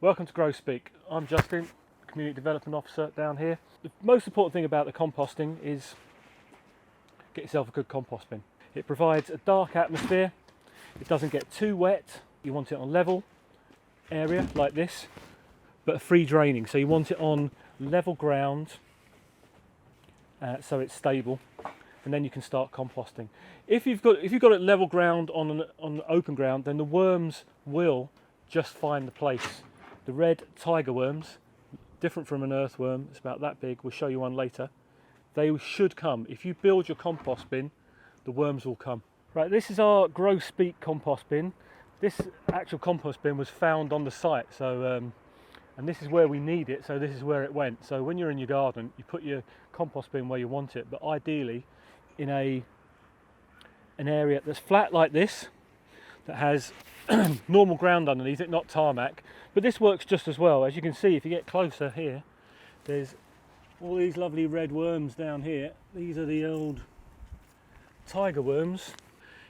Welcome to Grow Speke. I'm Justin, Community Development Officer down here. The most important thing about the composting is get yourself a good compost bin. It provides a dark atmosphere, it doesn't get too wet, you want it on level area like this, but free draining, so you want it on level ground so it's stable, and then you can start composting. If you've got it level ground on open ground, then the worms will just find the place. The red tiger worms, different from an earthworm, it's about that big, we'll show you one later. They should come. If you build your compost bin, the worms will come. Right, this is our Grow Speke compost bin. This actual compost bin was found on the site, so and this is where we need it, so this is where it went. So when you're in your garden, you put your compost bin where you want it, but ideally in an area that's flat like this, that has normal ground underneath it, not tarmac. But this works just as well. As you can see, if you get closer here, there's all these lovely red worms down here. These are the old tiger worms.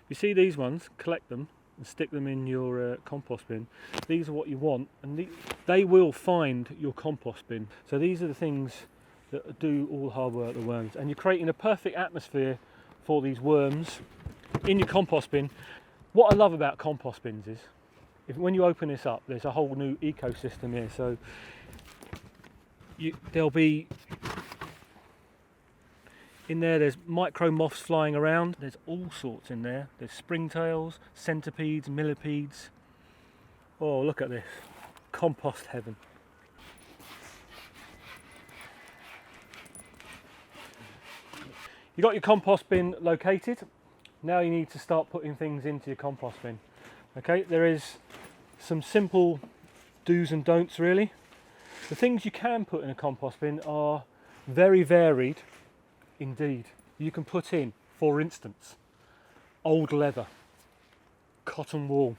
You see these ones, collect them and stick them in your compost bin. These are what you want, and they will find your compost bin. So these are the things that do all the hard work, the worms. And you're creating a perfect atmosphere for these worms in your compost bin. What I love about compost bins is, when you open this up, there's a whole new ecosystem here. So there'll be, in there's micro moths flying around. There's all sorts in there. There's springtails, centipedes, millipedes. Oh, look at this. Compost heaven. You got your compost bin located. Now you need to start putting things into your compost bin. Okay, there is some simple do's and don'ts really. The things you can put in a compost bin are very varied indeed. You can put in, for instance, old leather, cotton wool,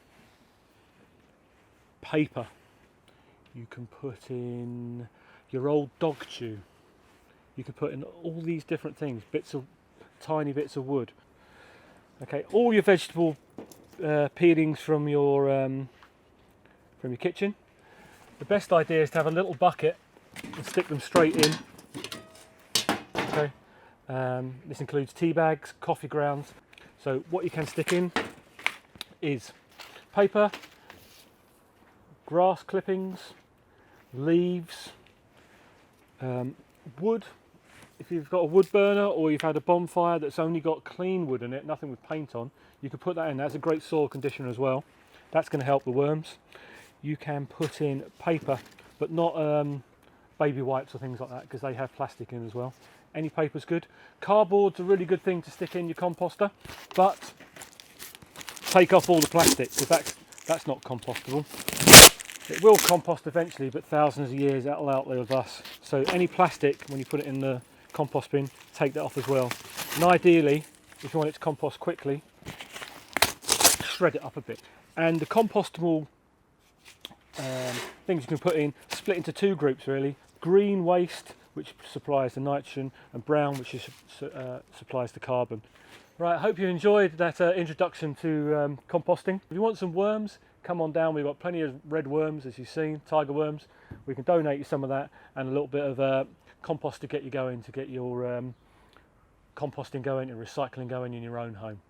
paper. You can put in your old dog chew. You can put in all these different things, tiny bits of wood. Okay, all your vegetable peelings from your kitchen. The best idea is to have a little bucket and stick them straight in. Okay, this includes tea bags, coffee grounds. So what you can stick in is paper, grass clippings, leaves, wood. If you've got a wood burner or you've had a bonfire that's only got clean wood in it, nothing with paint on, you can put that in. That's a great soil conditioner as well. That's going to help the worms. You can put in paper, but not baby wipes or things like that, because they have plastic in as well. Any paper's good. Cardboard's a really good thing to stick in your composter, but take off all the plastic, because that's not compostable. It will compost eventually, but thousands of years that'll outlive us. So any plastic, when you put it in the compost bin, take that off as well. And ideally, if you want it to compost quickly, shred it up a bit. And the compostable things you can put in, split into two groups really. Green waste, which supplies the nitrogen, and brown, which supplies the carbon. Right, I hope you enjoyed that introduction to composting. If you want some worms, come on down. We've got plenty of red worms, as you've seen, tiger worms. We can donate you some of that, and a little bit of compost to get you going, to get your composting going and recycling going in your own home.